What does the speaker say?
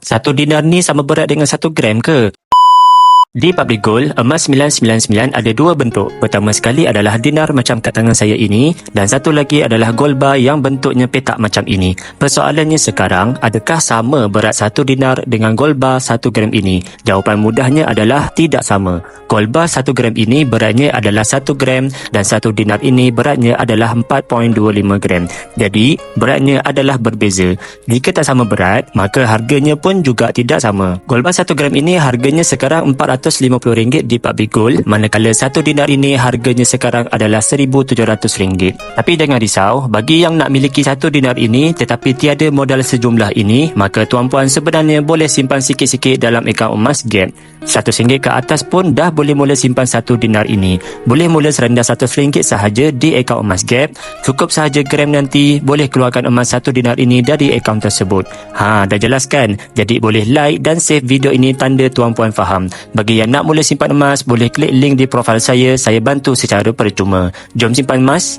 1 dinar ni sama berat dengan 1 gram ke? Di Public Gold, emas 999 ada dua bentuk. Pertama sekali adalah dinar macam kat tangan saya ini dan satu lagi adalah gold bar yang bentuknya petak macam ini. Persoalannya sekarang, adakah sama berat 1 dinar dengan gold bar 1 gram ini? Jawapan mudahnya adalah tidak sama. Gold bar 1 gram ini beratnya adalah 1 gram dan 1 dinar ini beratnya adalah 4.25 gram. Jadi, beratnya adalah berbeza. Jika tak sama berat, maka harganya pun juga tidak sama. Gold bar 1 gram ini harganya sekarang RM450 di Public Gold, manakala 1 dinar ini harganya sekarang adalah RM1,700. Tapi jangan risau, bagi yang nak miliki 1 dinar ini tetapi tiada modal sejumlah ini, maka tuan-puan sebenarnya boleh simpan sikit-sikit dalam akaun emas Gap. RM100 ke atas pun dah boleh mula simpan 1 dinar ini. Boleh mula serendah RM100 sahaja di akaun emas Gap. Cukup sahaja gram nanti boleh keluarkan emas 1 dinar ini dari akaun tersebut. Dah jelaskan. Jadi boleh like dan save video ini tanda tuan-puan faham. Bagi yang nak mula simpan emas, boleh klik link di profil saya bantu secara percuma. Jom simpan emas.